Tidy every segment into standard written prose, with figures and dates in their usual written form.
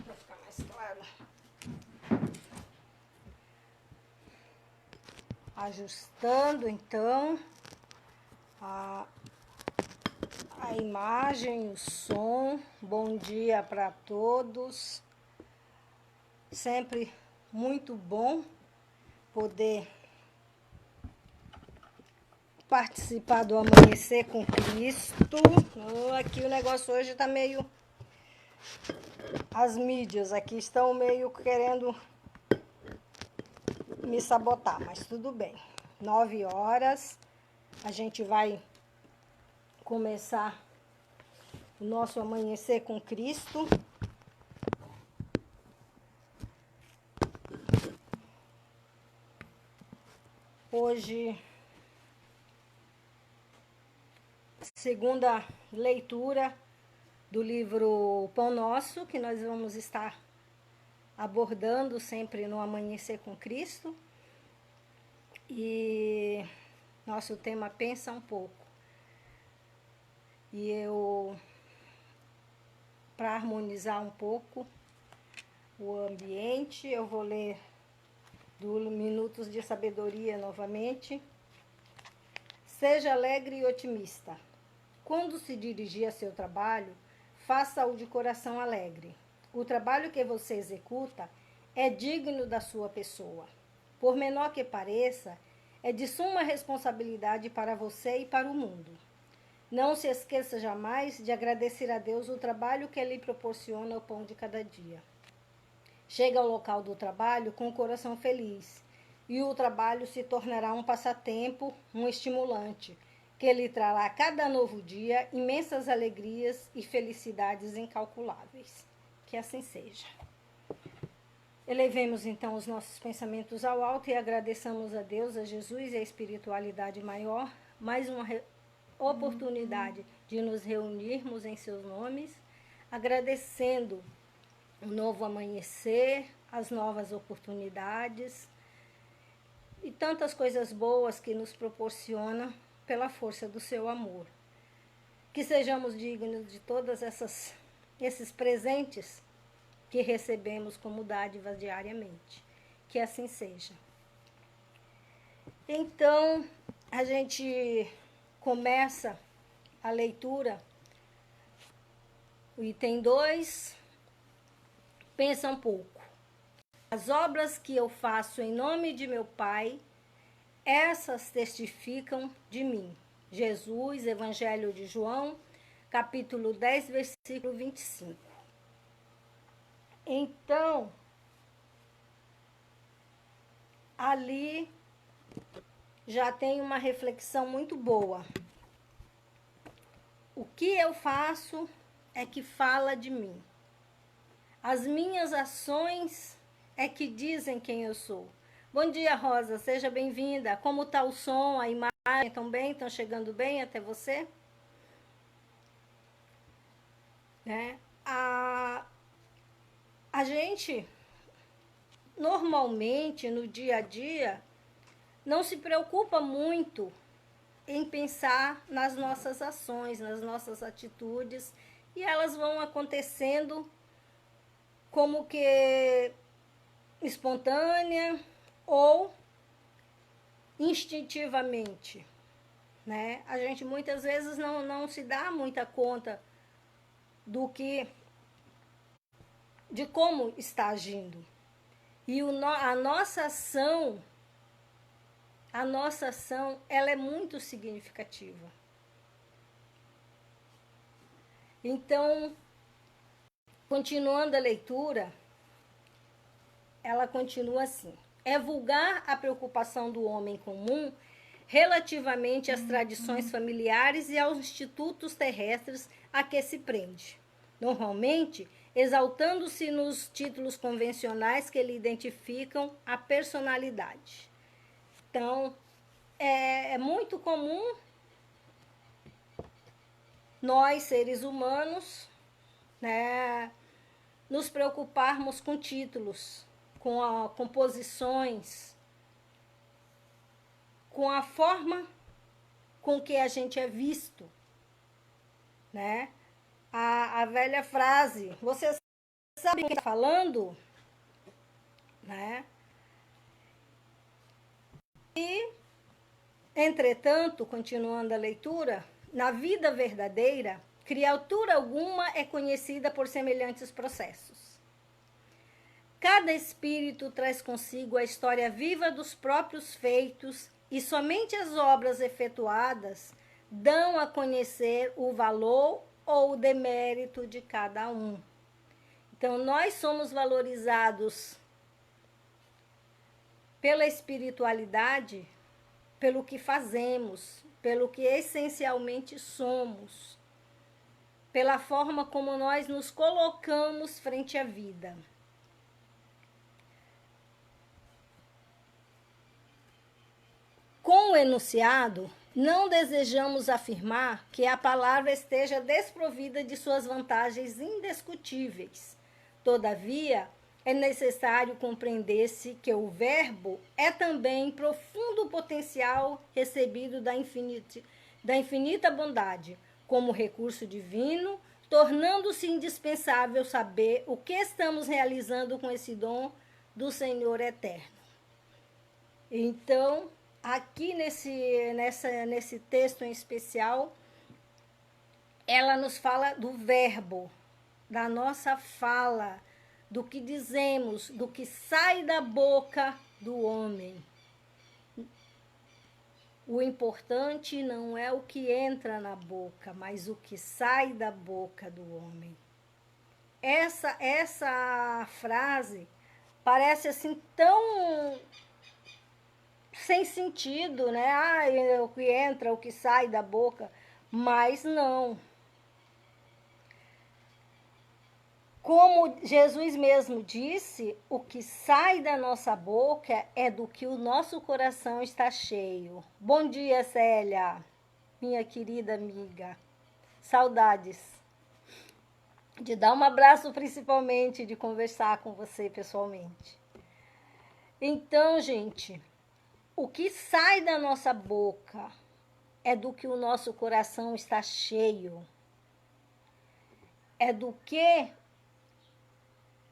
Para ficar mais claro. Ajustando então a imagem, o som. Bom dia para todos. Sempre muito bom poder participar do Amanhecer com Cristo. Aqui o negócio hoje está meio... As mídias aqui estão meio querendo me sabotar, mas tudo bem. 9 horas, a gente vai começar o nosso Amanhecer com Cristo. Hoje, segunda leitura do livro Pão Nosso, que nós vamos estar abordando sempre no Amanhecer com Cristo. E nosso tema Pensa um Pouco. E eu, para harmonizar um pouco o ambiente, eu vou ler do Minutos de Sabedoria novamente. Seja alegre e otimista. Quando se dirigir a seu trabalho, faça-o de coração alegre. O trabalho que você executa é digno da sua pessoa. Por menor que pareça, é de suma responsabilidade para você e para o mundo. Não se esqueça jamais de agradecer a Deus o trabalho que Ele proporciona o pão de cada dia. Chega ao local do trabalho com o coração feliz, e o trabalho se tornará um passatempo, um estimulante, que lhe trará a cada novo dia imensas alegrias e felicidades incalculáveis. Que assim seja. Elevemos então os nossos pensamentos ao alto e agradeçamos a Deus, a Jesus e a espiritualidade maior, mais uma oportunidade de nos reunirmos em seus nomes, agradecendo o novo amanhecer, as novas oportunidades e tantas coisas boas que nos proporciona pela força do seu amor. Que sejamos dignos de todas esses presentes que recebemos como dádivas diariamente. Que assim seja. Então, a gente começa a leitura, o item 2, pensa um pouco. As obras que eu faço em nome de meu Pai, essas testificam de mim. Jesus, Evangelho de João, capítulo 10, versículo 25. Então, ali já tem uma reflexão muito boa. O que eu faço é que fala de mim. As minhas ações é que dizem quem eu sou. Bom dia, Rosa, seja bem-vinda. Como está o som, a imagem? Estão bem? Estão chegando bem até você? Né? A gente, normalmente, no dia a dia, não se preocupa muito em pensar nas nossas ações, nas nossas atitudes, e elas vão acontecendo como que espontânea ou instintivamente, né? A gente muitas vezes não se dá muita conta de como está agindo. E a nossa ação, ela é muito significativa. Então, continuando a leitura, ela continua assim. É vulgar a preocupação do homem comum relativamente às tradições familiares e aos institutos terrestres a que se prende. Normalmente, exaltando-se nos títulos convencionais que lhe identificam a personalidade. Então, é muito comum nós, seres humanos, né, nos preocuparmos com títulos, com composições, com a forma com que a gente é visto, né? A velha frase, você sabe quem está falando, né? E, entretanto, continuando a leitura, na vida verdadeira, criatura alguma é conhecida por semelhantes processos. Cada espírito traz consigo a história viva dos próprios feitos e somente as obras efetuadas dão a conhecer o valor ou o demérito de cada um. Então, nós somos valorizados pela espiritualidade, pelo que fazemos, pelo que essencialmente somos, pela forma como nós nos colocamos frente à vida. Com o enunciado, não desejamos afirmar que a palavra esteja desprovida de suas vantagens indiscutíveis. Todavia, é necessário compreender-se que o verbo é também profundo potencial recebido da infinita bondade, como recurso divino, tornando-se indispensável saber o que estamos realizando com esse dom do Senhor eterno. Então, aqui nesse texto em especial, ela nos fala do verbo, da nossa fala, do que dizemos, do que sai da boca do homem. O importante não é o que entra na boca, mas o que sai da boca do homem. Essa frase parece assim tão sem sentido, né? Ah, o que entra, o que sai da boca, mas não. Como Jesus mesmo disse, o que sai da nossa boca é do que o nosso coração está cheio. Bom dia, Célia, minha querida amiga. Saudades de dar um abraço, principalmente de conversar com você pessoalmente. Então, gente, o que sai da nossa boca é do que o nosso coração está cheio. É do que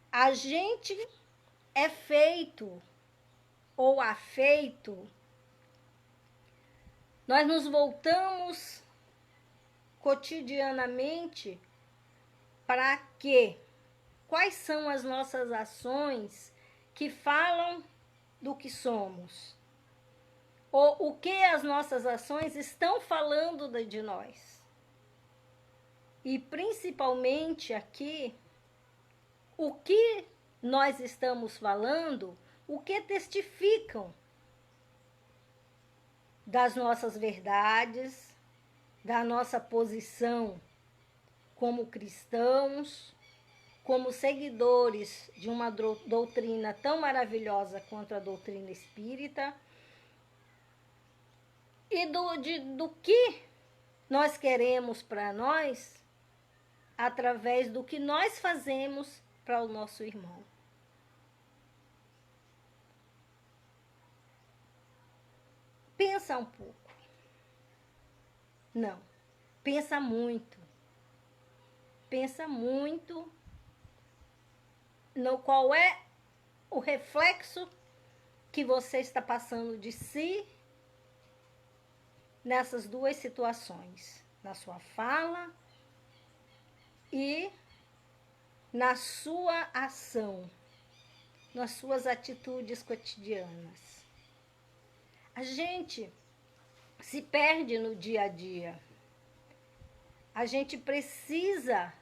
a gente é feito ou afeito. Nós nos voltamos cotidianamente para quê? Quais são as nossas ações que falam do que somos? Ou o que as nossas ações estão falando de nós? E principalmente aqui, o que nós estamos falando, o que testificam das nossas verdades, da nossa posição como cristãos, como seguidores de uma doutrina tão maravilhosa quanto a doutrina espírita, e do que nós queremos para nós, através do que nós fazemos para o nosso irmão. Pensa um pouco. Não, pensa muito. Pensa muito no qual é o reflexo que você está passando de si nessas duas situações, na sua fala e na sua ação, nas suas atitudes cotidianas. A gente se perde no dia a dia. A gente precisa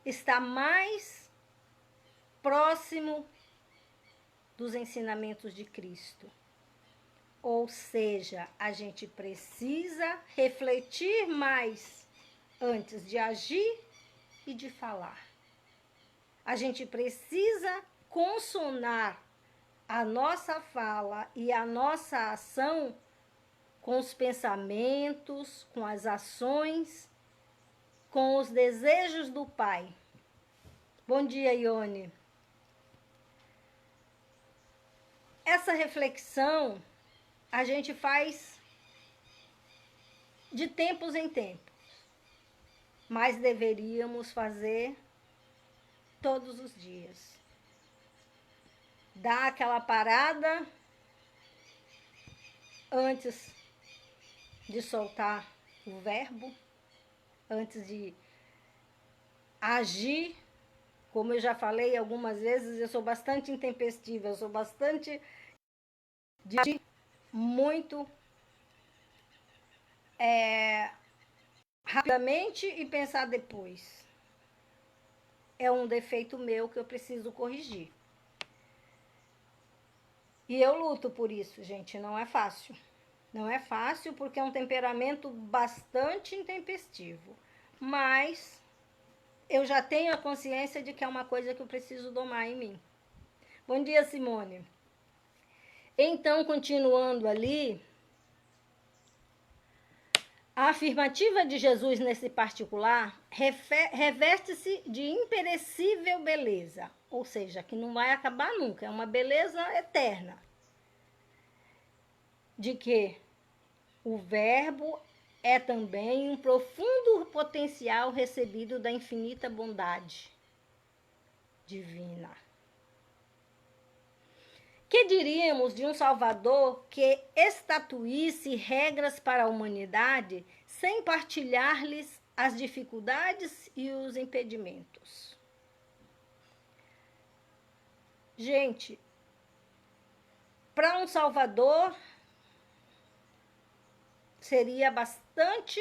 estar mais próximo dos ensinamentos de Cristo. Ou seja, a gente precisa refletir mais antes de agir e de falar. A gente precisa consonar a nossa fala e a nossa ação com os pensamentos, com as ações, com os desejos do Pai. Bom dia, Ione. Essa reflexão a gente faz de tempos em tempos, mas deveríamos fazer todos os dias. Dar aquela parada antes de soltar o verbo, antes de agir. Como eu já falei algumas vezes, eu sou bastante intempestiva, eu sou bastante de agir muito rapidamente e pensar depois. É um defeito meu que eu preciso corrigir. E eu luto por isso, gente, não é fácil. Não é fácil porque é um temperamento bastante intempestivo. Mas eu já tenho a consciência de que é uma coisa que eu preciso domar em mim. Bom dia, Simone. Então, continuando ali, a afirmativa de Jesus nesse particular reveste-se de imperecível beleza, ou seja, que não vai acabar nunca, é uma beleza eterna. De que o verbo é também um profundo potencial recebido da infinita bondade divina. Que diríamos de um Salvador que estatuísse regras para a humanidade sem partilhar-lhes as dificuldades e os impedimentos? Gente, para um Salvador seria bastante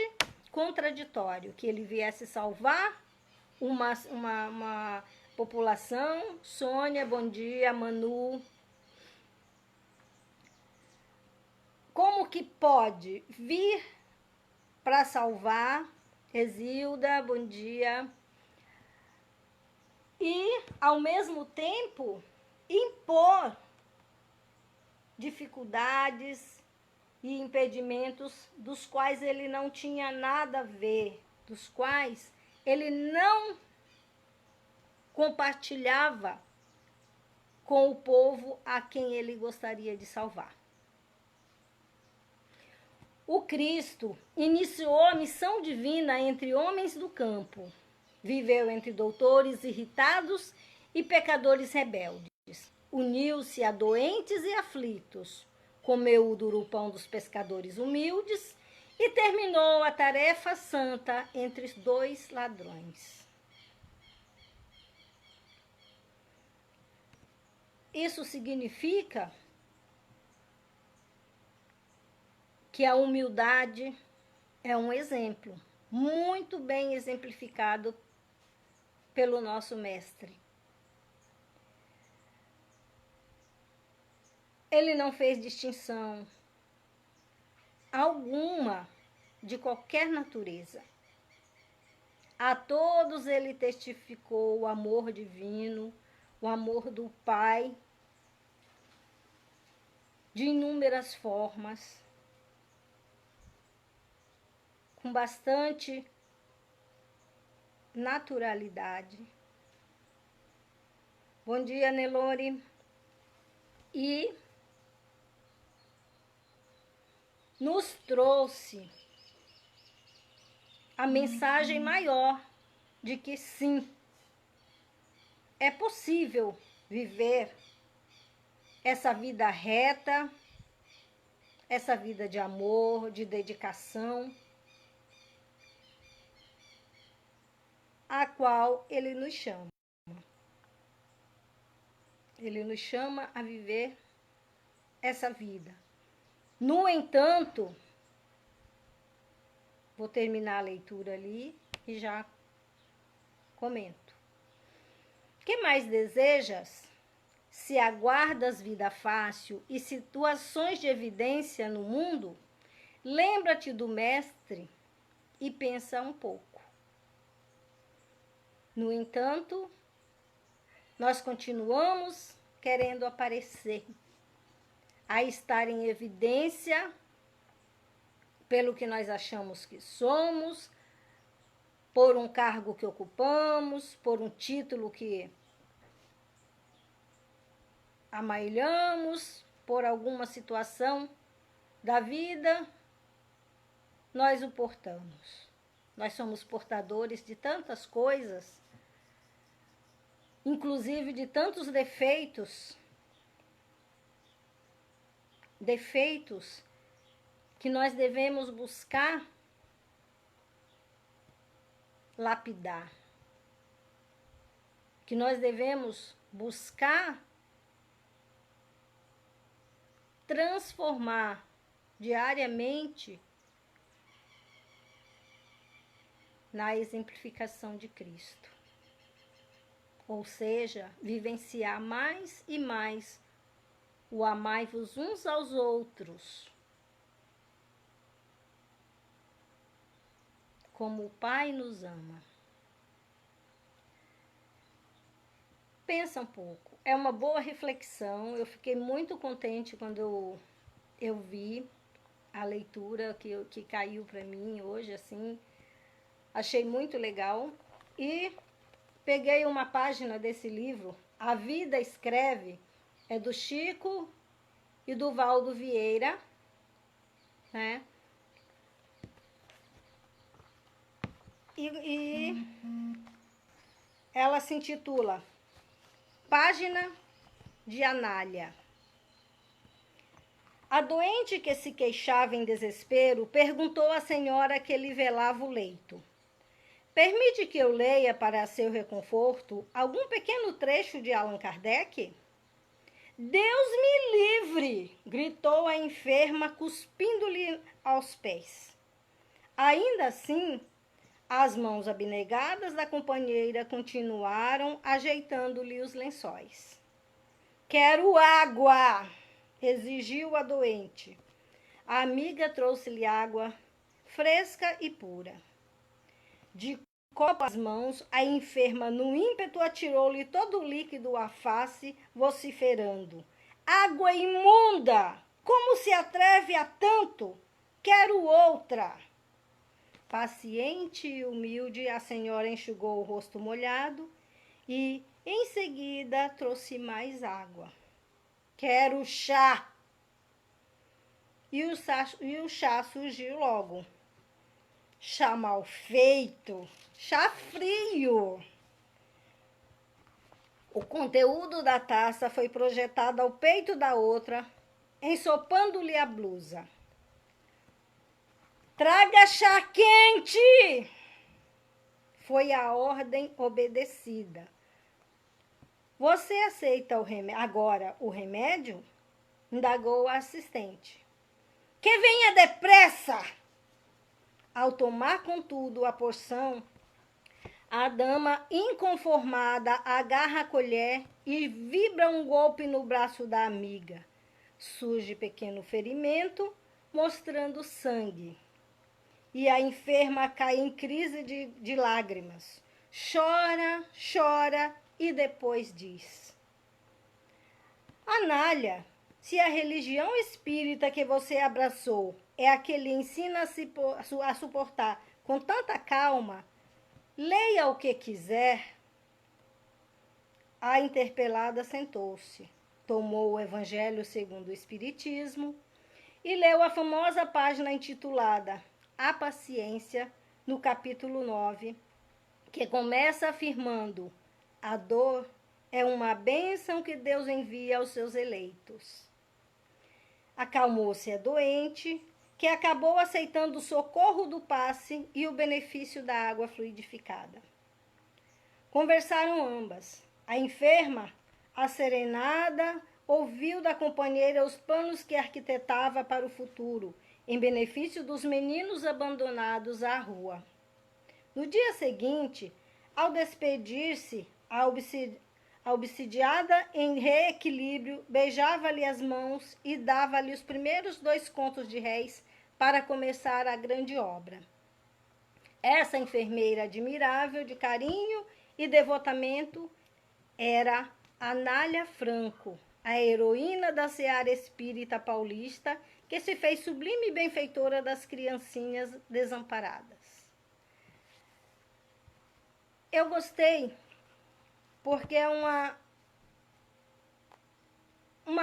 contraditório que ele viesse salvar uma população. Sônia, bom dia, Manu. Como que pode vir para salvar? Exilda, bom dia. E, ao mesmo tempo, impor dificuldades e impedimentos dos quais ele não tinha nada a ver, dos quais ele não compartilhava com o povo a quem ele gostaria de salvar. O Cristo iniciou a missão divina entre homens do campo, viveu entre doutores irritados e pecadores rebeldes, uniu-se a doentes e aflitos, comeu o duro pão dos pescadores humildes e terminou a tarefa santa entre os dois ladrões. Isso significa que a humildade é um exemplo muito bem exemplificado pelo nosso mestre. Ele não fez distinção alguma de qualquer natureza. A todos ele testificou o amor divino, o amor do Pai, de inúmeras formas, com bastante naturalidade. Bom dia, Nelore. E nos trouxe a mensagem maior de que sim, é possível viver essa vida reta, essa vida de amor, de dedicação, a qual ele nos chama. Ele nos chama a viver essa vida. No entanto, vou terminar a leitura ali e já comento. Que mais desejas? Se aguardas vida fácil e situações de evidência no mundo, lembra-te do Mestre e pensa um pouco. No entanto, nós continuamos querendo aparecer, a estar em evidência pelo que nós achamos que somos, por um cargo que ocupamos, por um título que amalhamos, por alguma situação da vida. nós o portamos. Nós somos portadores de tantas coisas, inclusive de tantos defeitos que nós devemos buscar lapidar, que nós devemos buscar transformar diariamente na exemplificação de Cristo. Ou seja, vivenciar mais e mais o amai-vos uns aos outros, como o Pai nos ama. Pensa um pouco, é uma boa reflexão. Eu fiquei muito contente quando eu vi a leitura que caiu para mim hoje, assim, achei muito legal. E peguei uma página desse livro, A Vida Escreve, é do Chico e do Valdo Vieira, né? E ela se intitula Página de Anália. A doente, que se queixava em desespero, perguntou à senhora que lhe velava o leito: permite que eu leia para seu reconforto algum pequeno trecho de Allan Kardec? Deus me livre! Gritou a enferma, cuspindo-lhe aos pés. Ainda assim, as mãos abnegadas da companheira continuaram ajeitando-lhe os lençóis. Quero água! Exigiu a doente. A amiga trouxe-lhe água fresca e pura. De copo às mãos, a enferma, no ímpeto, atirou-lhe todo o líquido à face, vociferando: água imunda! Como se atreve a tanto? Quero outra! Paciente e humilde, a senhora enxugou o rosto molhado e, em seguida, trouxe mais água. Quero chá! E o chá surgiu logo. Chá mal feito, chá frio. O conteúdo da taça foi projetado ao peito da outra, ensopando-lhe a blusa. Traga chá quente! Foi a ordem obedecida. Você aceita agora o remédio? Indagou a assistente. Que venha depressa! Ao tomar, contudo, a porção, a dama, inconformada, agarra a colher e vibra um golpe no braço da amiga. Surge pequeno ferimento, mostrando sangue. E a enferma cai em crise de lágrimas. Chora, chora e depois diz: Anália, se a religião espírita que você abraçou é a que lhe ensina a suportar com tanta calma, leia o que quiser. A interpelada sentou-se, tomou o Evangelho segundo o Espiritismo e leu a famosa página intitulada A Paciência, no capítulo 9, que começa afirmando: a dor é uma bênção que Deus envia aos seus eleitos. Acalmou-se a doente, que acabou aceitando o socorro do passe e o benefício da água fluidificada. Conversaram ambas. A enferma, asserenada, ouviu da companheira os planos que arquitetava para o futuro, em benefício dos meninos abandonados à rua. No dia seguinte, ao despedir-se, a obsidiada em reequilíbrio beijava-lhe as mãos e dava-lhe os primeiros 2 contos de réis para começar a grande obra. Essa enfermeira admirável de carinho e devotamento era Anália Franco, a heroína da seara espírita paulista, que se fez sublime benfeitora das criancinhas desamparadas. Eu gostei porque é uma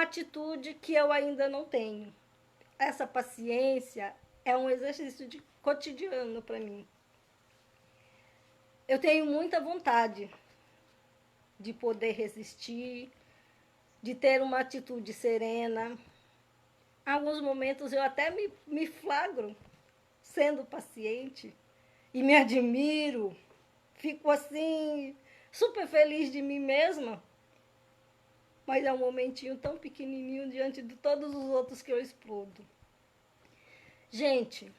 atitude que eu ainda não tenho. Essa paciência, É um exercício cotidiano para mim. Eu tenho muita vontade de poder resistir, de ter uma atitude serena. Em alguns momentos eu até me flagro sendo paciente e me admiro, fico assim, super feliz de mim mesma, mas é um momentinho tão pequenininho diante de todos os outros que eu explodo. Gente,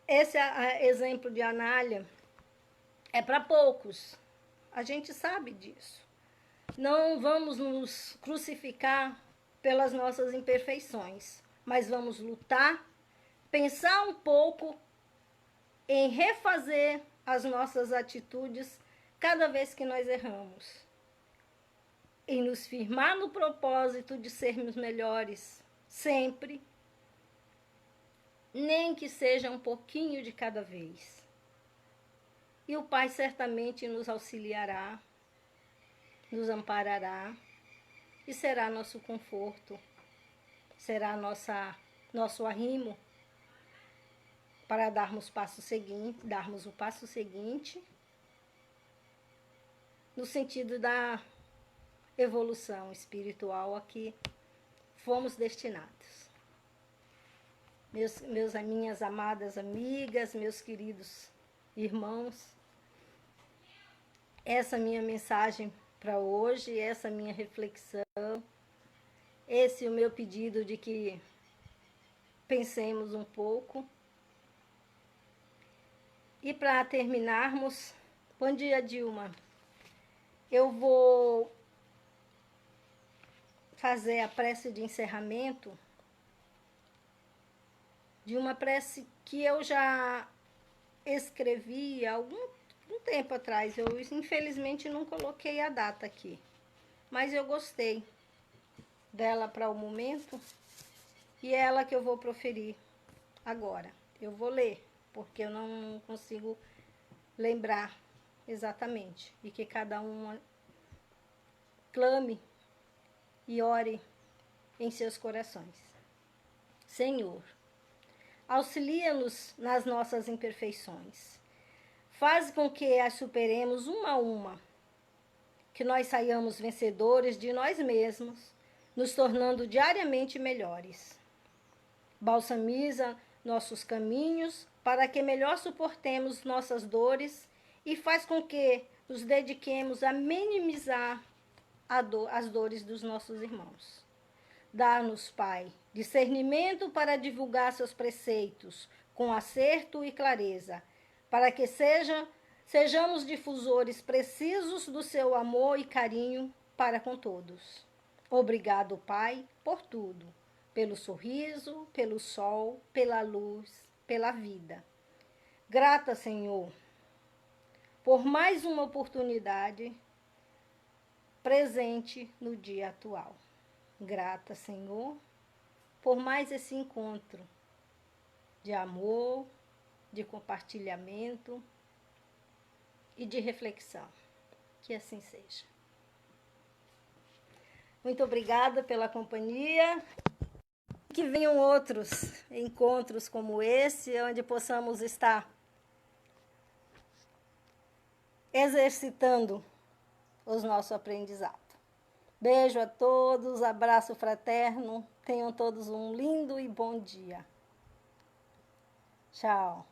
esse exemplo de Anália é para poucos, a gente sabe disso. Não vamos nos crucificar pelas nossas imperfeições, mas vamos lutar, pensar um pouco em refazer as nossas atitudes cada vez que nós erramos, em nos firmar no propósito de sermos melhores sempre, nem que seja um pouquinho de cada vez. E o Pai certamente nos auxiliará, nos amparará e será nosso conforto, será nosso arrimo para darmos o passo seguinte no sentido da evolução espiritual a que fomos destinados. Minhas amadas amigas, meus queridos irmãos, essa minha mensagem para hoje, essa minha reflexão, esse é o meu pedido de que pensemos um pouco. E para terminarmos, bom dia, Dilma. Eu vou fazer a prece de encerramento de uma prece que eu já escrevi há algum tempo atrás. Eu, infelizmente, não coloquei a data aqui, mas eu gostei dela para o momento e é ela que eu vou proferir agora. Eu vou ler, porque eu não consigo lembrar exatamente, e que cada um clame e ore em seus corações. Senhor, auxilia-nos nas nossas imperfeições. Faz com que as superemos uma a uma, que nós saiamos vencedores de nós mesmos, nos tornando diariamente melhores. Balsamiza nossos caminhos para que melhor suportemos nossas dores e faz com que nos dediquemos a minimizar as dores dos nossos irmãos. Dá-nos, Pai, discernimento para divulgar seus preceitos com acerto e clareza, para que sejamos difusores precisos do seu amor e carinho para com todos. Obrigado, Pai, por tudo, pelo sorriso, pelo sol, pela luz, pela vida. Grata, Senhor, por mais uma oportunidade presente no dia atual. Grata, Senhor, por mais esse encontro de amor, de compartilhamento e de reflexão. Que assim seja. Muito obrigada pela companhia. Que venham outros encontros como esse, onde possamos estar exercitando os nossos aprendizados. Beijo a todos, abraço fraterno, tenham todos um lindo e bom dia. Tchau.